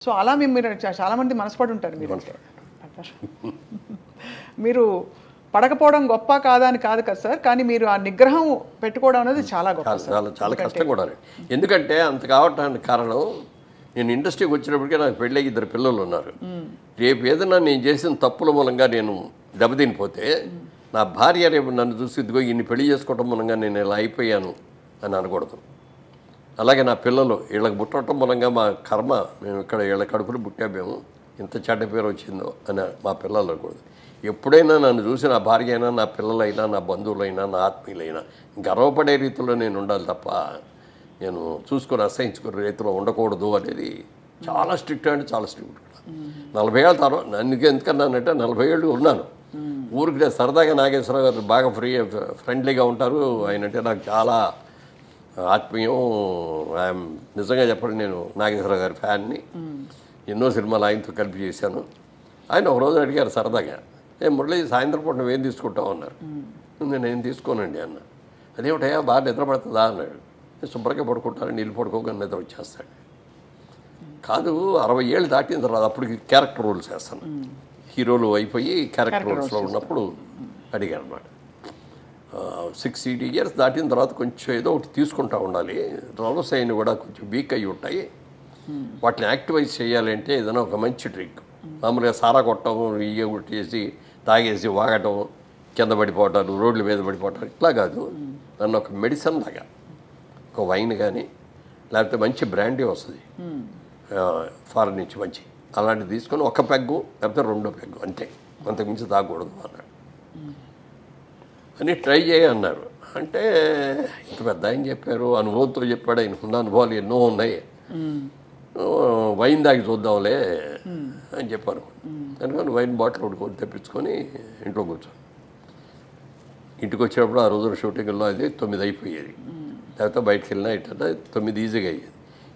So అలా మీరు చాలామంది మనసుపడి ఉంటారు మీరు మీరు పడకపోవడం గొప్ప కాదా అని కాదు కదా సార్, కానీ మీరు ఆ నిగ్రహం పెట్టుకోవడం అనేది చాలా గొప్ప. చాలా చాలా కష్టం కూడా. ఎందుకంటే అంత కావటానికి కారణం, నేను ఇండస్ట్రీకి వచ్చినప్పటికే నాకు పెళ్ళి 2 పిల్లలు ఉన్నారు. రేపు ఏదైనా నేను చేసిన తప్పుల మూలంగా నేను దెబ్బతినిపోతే నా భార్య రేపు నన్ను చూసి ఇదిగో ఇన్ని పెళ్లి చేసుకోవటం మూలంగా నేను ఇలా అయిపోయాను అని అనకూడదు. అలాగే నా పిల్లలు వీళ్ళకి పుట్టడం మూలంగా మా కర్మ, మేము ఇక్కడ వీళ్ళ కడుపులు పుట్టామేమో ఇంత చెడ్డ పేరు వచ్చిందో అని మా పిల్లలు అనకూడదు. ఎప్పుడైనా నన్ను చూసి నా భార్య అయినా, నా పిల్లలైనా, నా బంధువులైనా, నా ఆత్మీయులైనా గర్వపడే రీతిలో నేను ఉండాలి తప్ప నేను చూసుకొని అసహించుకునే రీతిలో ఉండకూడదు అనేది చాలా స్ట్రిక్ట్, అంటే చాలా స్ట్రిక్ట్. 40 ఏళ్ళ తర్వాత నన్ను ఎందుకన్నానంటే 40 ఏళ్ళు ఉన్నాను ఊరికి. సరదాగా నాగేశ్వరరావు గారు బాగా ఫ్రెండ్లీగా ఉంటారు. ఆయన అంటే నాకు చాలా ఆత్మీయం. ఐఎమ్ నిజంగా చెప్పండి, నేను నాగేశ్వరరావు గారి ఫ్యాన్ని. ఎన్నో సినిమాలు ఆయనతో కలిపి చేశాను. ఆయన ఒకరోజు అడిగారు సరదాగా, మురళి సాయంత్రం పూట నువ్వేం తీసుకుంటావు అన్నారు. నేను తీసుకోనండి అన్న. అదేమిటయా బాగా నిద్ర పడుతుందా అన్నాడు. శుభ్రంగా పడుకుంటాను, నీళ్ళు పడుకోగానే నిద్ర వచ్చేస్తాడు. కాదు 60 ఏళ్ళు దాటిన తర్వాత అప్పటికి క్యారెక్టర్ రోల్స్ వేస్తాను. హీరోలు అయిపోయి క్యారెక్టర్ రోల్స్లో ఉన్నప్పుడు అడిగారు అన్నమాట. 60 ఇయర్స్ దాటిన తర్వాత కొంచెం ఏదో ఒకటి తీసుకుంటూ ఉండాలి. రోల్స్ అయిన కూడా కొంచెం వీక్ అయ్యి ఉంటాయి. వాటిని యాక్టివైజ్ చేయాలంటే ఏదైనా ఒక మంచి డ్రింక్, మామూలుగా సారా కొట్టడం, ఇయ్య కొట్టేసి తాగేసి వాగటం, కింద పడిపోవటాలు, రోడ్ల మీద పడిపోవటాలు ఇట్లా కాదు. నన్ను ఒక మెడిసిన్ లాగా ఒక వైన్ కానీ లేకపోతే మంచి బ్రాండీ వస్తుంది ఫారెన్ నుంచి మంచి, అలాంటివి తీసుకొని 1 పెగ్గు లేకపోతే 2 పెగ్గు అంతే, అంతకుమించి తాగకూడదు అన్నాడు. అని ట్రై చేయన్నారు. అంటే ఇంత పెద్ద ఆయన చెప్పారు, అనుభవంతో చెప్పాడు. ఆయనకున్న అనుభవాలు ఎన్నో ఉన్నాయి. వైన్ దాగి చూద్దాంలే అని చెప్పాను. అందుకని వైన్ బాటిల్ ఒకటి కొని తెప్పించుకొని ఇంట్లో కూర్చోను. ఇంటికి వచ్చినప్పుడు ఆ రోజున షూటింగ్లో అది 9 అయిపోయేది. లేకపోతే బయటకు వెళ్ళినా ఇట్లా 9 ఈజీగా అయ్యేది.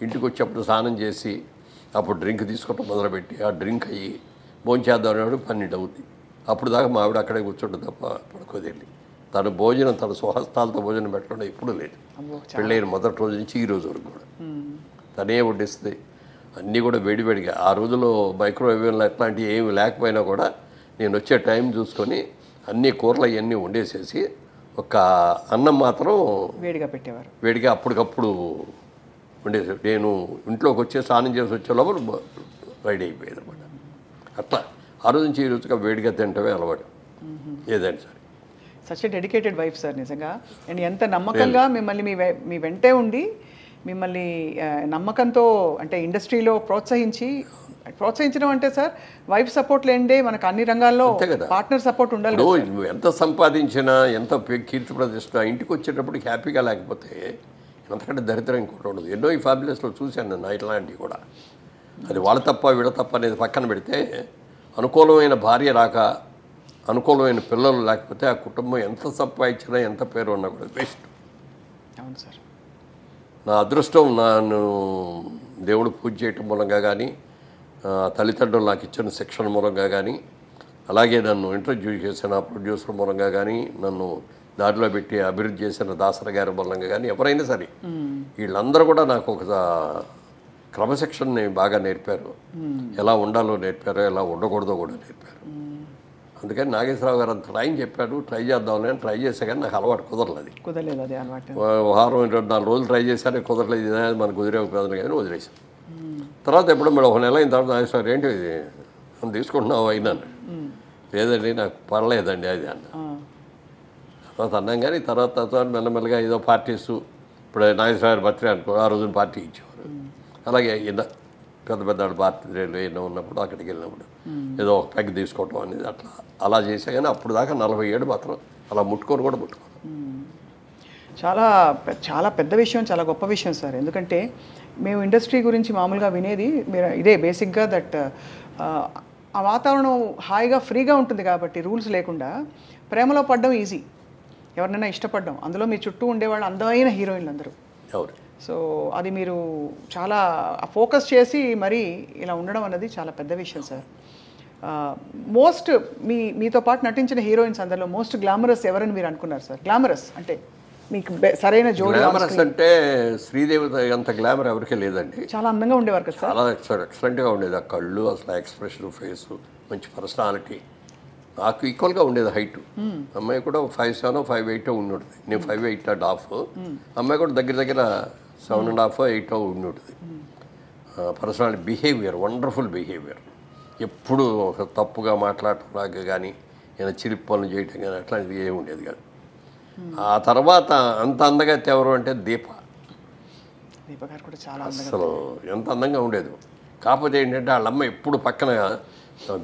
ఇంటికి వచ్చేప్పుడు స్నానం చేసి అప్పుడు డ్రింక్ తీసుకోవటం మొదలుపెట్టి ఆ డ్రింక్ అయ్యి భోంచేద్దాం అనేవాడు 12 అవుతుంది. అప్పుడు దాకా మా ఆవిడ అక్కడే కూర్చుంటుంది తప్ప పడుకోది. వెళ్ళి తన భోజనం తన స్వహస్తాలతో భోజనం పెట్టడం ఎప్పుడు లేదు. పెళ్ళైన మొదటి రోజు నుంచి ఈ రోజు వరకు కూడా తనే వడ్డిస్తుంది. అన్నీ కూడా వేడివేడిగా. ఆ రోజుల్లో మైక్రోవేవ్లు అట్లాంటివి ఏమి లేకపోయినా కూడా నేను వచ్చే టైం చూసుకొని అన్ని కూరలు అవన్నీ వండేసేసి ఒక అన్నం మాత్రం వేడిగా పెట్టేవారు. వేడిగా అప్పటికప్పుడు వండేసి నేను ఇంట్లోకి వచ్చే స్నానం చేసి వచ్చే లోపల రెడీ అయిపోయేది అనమాట. అట్లా ఆ రోజు నుంచి ఈ రోజుగా వేడిగా తింటమే అలవాటు ఏదైనా సరే. Such a dedicated wife sir నిజంగా. అండ్ ఎంత నమ్మకంగా మిమ్మల్ని మీ వెంటే ఉండి మిమ్మల్ని నమ్మకంతో అంటే ఇండస్ట్రీలో ప్రోత్సహించడం అంటే సార్ వైఫ్ సపోర్ట్ లేండే మనకు అన్ని రంగాల్లో పార్ట్నర్ సపోర్ట్ ఉండాలి. నువ్వు ఎంత సంపాదించినా ఎంత కీర్తి ప్రతిష్ట ఇంటికి వచ్చేటప్పుడు హ్యాపీగా లేకపోతే అంతకంటే దరిద్రం ఇంకోటి ఉండదు. ఎన్నో ఈ ఫ్యామిలీస్లో చూశాను నేను ఇట్లాంటివి కూడా. అది వాళ్ళ తప్ప వీళ్ళ తప్ప అనేది పక్కన పెడితే అనుకూలమైన భార్య రాక అనుకూలమైన పిల్లలు లేకపోతే ఆ కుటుంబం ఎంత సంపాదించినా ఎంత పేరు ఉన్నా కూడా వేస్ట్. అవును సార్. నా అదృష్టం నన్ను దేవుడు పూజ చేయటం మూలంగా కానీ తల్లిదండ్రులు నాకు ఇచ్చిన శిక్షణ మూలంగా కానీ అలాగే నన్ను ఇంట్రడ్యూస్ చేసిన ప్రొడ్యూసర్ మూలంగా కానీ నన్ను దారిలో పెట్టి అభివృద్ధి చేసిన దాసర గారి మూలంగా కానీ ఎవరైనా సరే వీళ్ళందరూ కూడా నాకు ఒక క్రమశిక్షణని బాగా నేర్పారు. ఎలా ఉండాలో నేర్పారు, ఎలా ఉండకూడదో కూడా నేర్పారు. అందుకని నాగేశ్వరరావు గారు అంత ట్రైన్ చెప్పాడు, ట్రై చేద్దామని ట్రై చేసా కానీ నాకు అలవాటు కుదరలేదు. అది అలవాటు. వారం 2-4 రోజులు ట్రై చేశానే కుదరలేదు. ఇది మనకు కుదిరే కుదరదు కానీ వదిలేసాను. తర్వాత ఎప్పుడో మేడం 1 నెల అయిన తర్వాత నాగేశ్వరరావు ఏంటి ఇది మనం తీసుకుంటున్నావు అయినాను. లేదండి నాకు పర్లేదండి అది అన్న. తర్వాత అన్నాం కానీ తర్వాత మెల్లమెల్లగా ఏదో పార్టీస్ ఇప్పుడు నాగేశ్వరరావు బర్త్డే అనుకో ఆ రోజున పార్టీ ఇచ్చేవారు. అలాగే పెద్ద పార్టీలు ఎన్నో ఉన్నప్పుడు అక్కడికి వెళ్ళినప్పుడు ఏదో ఒక పెగ్ తీసుకోవటం అనేది అలా చేసా కానీ అప్పుడు దాకా 47 మాత్రం అలా ముట్టుకోను. చాలా చాలా పెద్ద విషయం, చాలా గొప్ప విషయం సార్. ఎందుకంటే మేము ఇండస్ట్రీ గురించి మామూలుగా వినేది మీరు ఇదే బేసిక్గా దట్ ఆ వాతావరణం హాయిగా ఫ్రీగా ఉంటుంది కాబట్టి రూల్స్ లేకుండా ప్రేమలో పడడం ఈజీ, ఎవరినైనా ఇష్టపడడం. అందులో మీ చుట్టూ ఉండేవాళ్ళు అందమైన హీరోయిన్లు అందరూ. సో అది మీరు చాలా ఫోకస్ చేసి మరీ ఇలా ఉండడం అన్నది చాలా పెద్ద విషయం సార్. మీతో పాటు నటించిన హీరోయిన్స్ అందరిలో మోస్ట్ గ్లామరస్ ఎవరని మీరు అనుకున్నారు సార్? గ్లామరస్ అంటే మీకు సరైన జోడి గ్లామరస్ అంటే శ్రీదేవి అంత గ్లామర్ ఎవరికీ లేదండి. చాలా అందంగా ఉండేవారు కదా సార్. చాలా ఎక్సలెంట్గా ఉండేది. ఆ కళ్ళు, అసలు ఎక్స్ప్రెషన్, ఫేసు, మంచి పర్సనాలిటీ. నాకు ఈక్వల్గా ఉండేది హైట్. అమ్మాయి కూడా 5'7" 5'8" ఉండి ఉంటుంది. నేను 5'8.5". అమ్మాయి కూడా దగ్గర దగ్గర 7.5 8 ఉండి ఉంటుంది. Personality, behaviour, wonderful behaviour. ఎప్పుడు ఒక తప్పుగా మాట్లాడటం లాగా కానీ ఏదైనా చిరిపి పనులు చేయటం కానీ అట్లాంటిది ఏమి ఉండేది కాదు. ఆ తర్వాత అంత అందగత్తి ఎవరు అంటే దీప. దీప గారు కూడా చాలా అసలు ఎంత అందంగా ఉండేది. కాకపోతే ఏంటంటే వాళ్ళ అమ్మ ఎప్పుడు పక్కన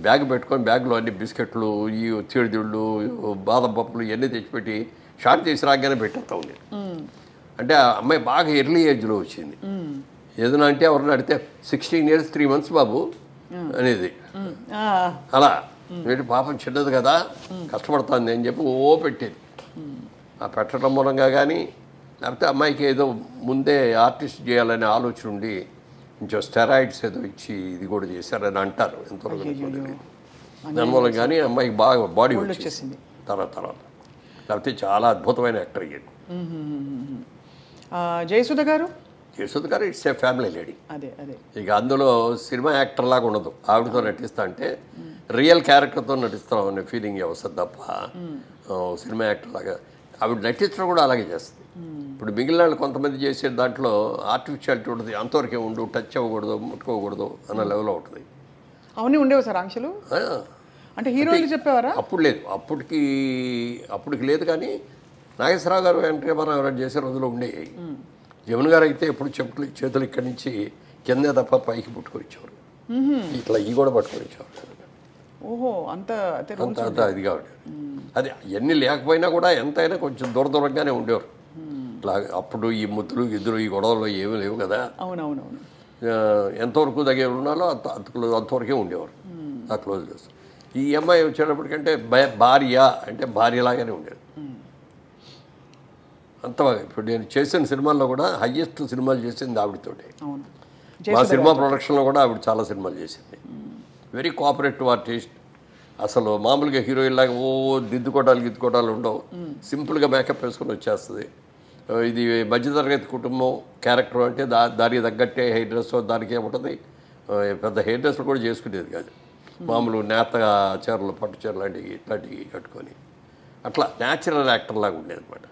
బ్యాగ్ పెట్టుకొని బ్యాగ్లో అన్ని బిస్కెట్లు, ఈ చీడిదిళ్ళు, బాదం పప్పులు ఇవన్నీ తెచ్చిపెట్టి షార్ట్ చేసి రాగానే పెట్టేస్తా ఉండేది. అంటే ఆ అమ్మాయి బాగా ఎర్లీ ఏజ్లో వచ్చింది. ఏదైనా అంటే ఎవరిని అడిగితే 16 years 3 months బాబు అనేది. అలా వీటి పాపం చిన్నది కదా, కష్టపడుతుంది అని చెప్పి ఓ పెట్టేది. ఆ పెట్టడం మూలంగా కానీ లేకపోతే అమ్మాయికి ఏదో ముందే ఆర్టిస్ట్ చేయాలనే ఆలోచన ఉండి కొంచెం స్టెరాయిడ్స్ ఏదో ఇచ్చి ఇది కూడా చేశారని అంటారు. ఎంతవరకు తెలియదు. దానివల్ల కానీ అమ్మాయికి బాగా బాడీ వచ్చేసింది తర్వాత. లేకపోతే చాలా అద్భుతమైన యాక్టర్ అయ్యాడు. జయసుధ గారు ఇట్స్ ఏ ఫ్యామిలీ లేడీ. అదే అదే ఇక అందులో సినిమా యాక్టర్ లాగా ఉండదు. ఆవిడతో నటిస్తా అంటే రియల్ క్యారెక్టర్తో నటిస్తాం అనే ఫీలింగ్ వస్తుంది తప్ప సినిమా యాక్టర్ లాగా ఆవిడ నటించడం కూడా అలాగే చేస్తుంది. ఇప్పుడు మిగిలిన వాళ్ళు కొంతమంది చేసే దాంట్లో ఆర్టిఫిషియాలిటీ ఉంటుంది. అంతవరకే ఉండు, టచ్ అవ్వకూడదు, ముట్టుకోకూడదు అన్న లెవెల్లో ఉంటుంది. అవన్నీ ఉండేవి సార్ ఆంక్షలు. అంటే హీరోయిన్ చెప్పేవారా? అప్పుడు లేదు, అప్పటికి లేదు. కానీ నాగేశ్వరరావు గారు, ఎన్టీ రామారావు చేసే రోజులో ఉండేవి. జమున్ గారు అయితే ఎప్పుడు చేతులు ఇక్కడి నుంచి కిందే తప్ప పైకి పుట్టుకొచ్చేవారు. ఇట్లా ఈ కూడా పట్టుకొచ్చేవారు. ఓహో, అంత ఇదిగా ఉండేది. అది ఎన్ని లేకపోయినా కూడా ఎంతైనా కొంచెం దూరంగానే ఉండేవారు. ఇట్లా అప్పుడు ఈ ముద్దులు ఇద్దరు ఈ గొడవలు ఏమీ లేవు కదా. అవునవునవును. ఎంతవరకు దగ్గర ఉన్నాలో అంతవరకే ఉండేవారు. ఆ క్లోజ్ చేస్తారు. ఈ అమ్మాయి వచ్చేటప్పటికంటే భార్య అంటే భార్యలాగానే ఉండేది. అంత ఇప్పుడు నేను చేసిన సినిమాల్లో కూడా హయ్యెస్ట్ సినిమాలు చేసింది ఆవిడతోటే. మా సినిమా ప్రొడక్షన్లో కూడా ఆవిడ చాలా సినిమాలు చేసింది. Very cooperative artist. అసలు మామూలుగా హీరోయిన్ లాగా దిద్దుకోవడాలు ఉండవు. సింపుల్గా మేకప్ వేసుకొని వచ్చేస్తుంది. ఇది మధ్యతరగతి కుటుంబం క్యారెక్టర్ అంటే దానికి తగ్గట్టే హెయిర్ డ్రెస్ దానికే ఉంటుంది. పెద్ద హెయిర్ డ్రెస్లు కూడా చేసుకునేది కాదు. మామూలు నేత చీరలు, పట్టు చీరలు లాంటివి ఇట్లాంటివి కట్టుకొని అట్లా న్యాచురల్ యాక్టర్ లాగా ఉండేది అనమాట.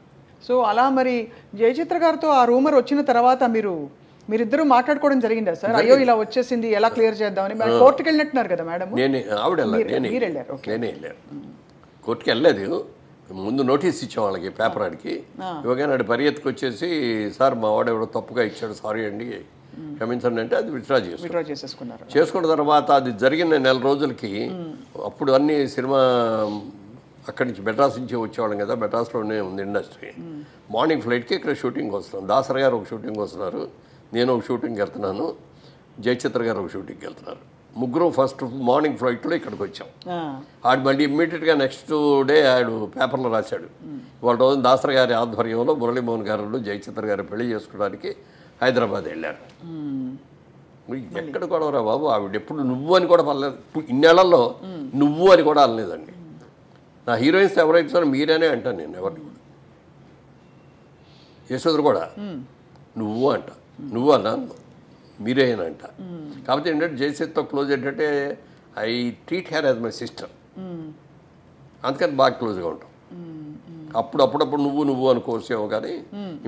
సో అలా మరి జయచిత్ర గారితో ఆ రూమర్ వచ్చిన తర్వాత మీరిద్దరూ మాట్లాడుకోవడం జరిగిందా సార్? అయ్యో ఇలా వచ్చేసింది, ఎలా క్లియర్ చేద్దామని. కోర్టుకి వెళ్ళినట్టున్నారు కదా మేడం? నేనే వెళ్ళాను. కోర్టుకి వెళ్ళలేదు. ముందు నోటీస్ ఇచ్చాం వాళ్ళకి, పేపర్ ఆడికి. ఇవ్వగానే ఆడి పరిగెత్తుకు వచ్చేసి, సార్ మా వాడు ఎవడో తప్పుగా ఇచ్చాడు, సారీ అండి క్షమించండి అంటే అది విత్డ్రా చేసుకున్నారు. చేసుకున్న తర్వాత అది జరిగిన 1 నెల రోజులకి అప్పుడు అన్ని సినిమా అక్కడి నుంచి మెడ్రాస్ నుంచి వచ్చేవాళ్ళం కదా. మెడ్రాస్లోనే ఉంది ఇండస్ట్రీ. మార్నింగ్ ఫ్లైట్కి ఇక్కడ షూటింగ్ వస్తున్నాం. దాసరి గారు ఒక షూటింగ్ వస్తున్నారు, నేను ఒక షూటింగ్కి వెళ్తున్నాను, జయచిత్ర గారు ఒక షూటింగ్కి వెళ్తున్నారు. ముగ్గురు ఫస్ట్ మార్నింగ్ ఫ్లైట్లో ఇక్కడికి వచ్చాం. ఆడు మళ్ళీ ఇమ్మీడియట్గా నెక్స్ట్ డే ఆడు పేపర్లో రాశాడు, వాళ్ళ రోజు దాసరి గారి ఆధ్వర్యంలో మురళీమోహన్ గారు జయచిత్ర గారు పెళ్లి చేసుకోవడానికి హైదరాబాద్ వెళ్ళారు. ఎక్కడ కూడా బాబు, ఆవిడ ఎప్పుడు నువ్వు అని కూడా పర్లేదు. ఇన్నేళ్లలో నువ్వు అని కూడా అనలేదండి. నా హీరోయిన్స్ ఎవరైతే సార్ మీరేనే అంటాను నేను, ఎవరిని కూడా. యశోదరు కూడా నువ్వు అంట, నువ్వు అన్నాను, మీరేనంట. కాకపోతే ఏంటంటే జయసేత్తో క్లోజ్ ఏంటంటే I treat her as my sister, అందుకని బాగా క్లోజ్గా ఉంటాం. అప్పుడప్పుడు నువ్వు అనుకోవచ్చేమో, కానీ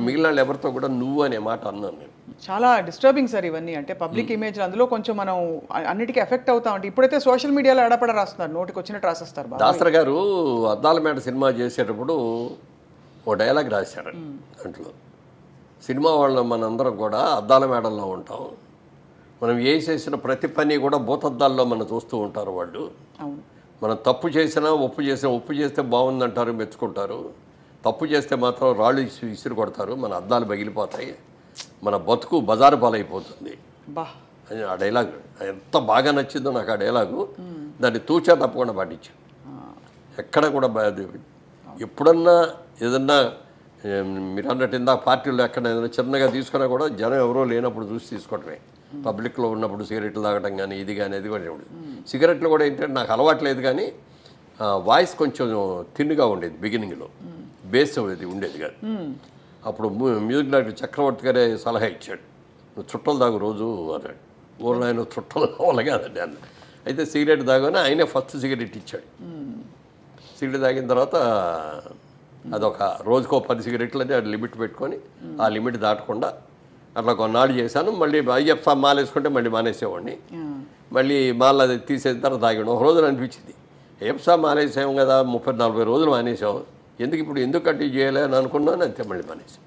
మిగిలిన వాళ్ళు ఎవరితో కూడా నువ్వు అనే మాట అన్నాను నేను. చాలా డిస్టర్బింగ్ సార్ ఇవన్నీ. అంటే పబ్లిక్ ఇమేజ్ అందులో కొంచెం మనం అన్నిటికీ ఎఫెక్ట్ అవుతాం. అంటే ఇప్పుడైతే సోషల్ మీడియాలో ఎడపడ రాస్తున్నారు, నోటికి వచ్చినట్టు రాసేస్తారు. దాసరి గారు అద్దాల మేడ సినిమా చేసేటప్పుడు ఓ డైలాగ్ రాశారు. దాంట్లో సినిమా వాళ్ళు మనందరం కూడా అద్దాల మేడల్లో ఉంటాం, మనం చేసిన ప్రతి పని కూడా భూతద్దాల్లో మనం చూస్తూ ఉంటారు వాళ్ళు. మనం తప్పు చేసినా ఒప్పు చేస్తే బాగుందంటారు, మెచ్చుకుంటారు. తప్పు చేస్తే మాత్రం రాళ్ళు ఇసురు కొడతారు, మన అద్దాలు పగిలిపోతాయి, మన బతుకు బజారు పాలైపోతుంది అని ఆ డైలాగ్ ఎంత బాగా నచ్చిందో నాకు. ఆ డైలాగు దాన్ని తూచా తప్పకుండా పాటించాను. ఎక్కడ కూడా ఎప్పుడన్నా ఏదన్నా మీరు అన్నట్టు ఇందాక పార్టీలో ఎక్కడ ఏదైనా చిన్నగా తీసుకున్నా కూడా జనం ఎవరో లేనప్పుడు చూసి తీసుకోవటమే. పబ్లిక్లో ఉన్నప్పుడు సిగరెట్లు తాగడం కానీ ఇది కానీ అది కూడా ఉండేది. సిగరెట్లు కూడా ఏంటంటే నాకు అలవాటు లేదు, కానీ వాయిస్ కొంచెం థిన్గా ఉండేది బిగినింగ్లో. బేస్ అది ఉండేది కాదు. అప్పుడు మ్యూజిక్ డైరెక్టర్ చక్రవర్తి గారే సలహా ఇచ్చాడు, నువ్వు చుట్టలు తాగు రోజు అన్నాడు. ఊళ్ళో ఆయన చుట్టలు కావాలి కాదండి అన్న. అయితే సిగరెట్ తాగానే ఆయనే ఫస్ట్ సిగరెట్ ఇచ్చాడు. సిగరెట్ తాగిన తర్వాత అదొక రోజుకో 10 సిగరెట్లు అని లిమిట్ పెట్టుకొని ఆ లిమిట్ దాటకుండా అట్లా కొన్నాళ్ళు చేశాను. మళ్ళీ అయ్యప్ప మాల వేసుకుంటే మళ్ళీ మానేసేవాడిని. మళ్ళీ మాల అది తీసేసిన తర్వాత తాగాడు. ఒక రోజున అనిపించింది, అయ్యప్ప మానేసాము కదా, 30-40 రోజులు మానేసాం, ఎందుకు ఇప్పుడు ఎందుకు కంటిన్యూ చేయాలి అని అనుకున్నాను. అంతే మళ్ళీ మానేసాం.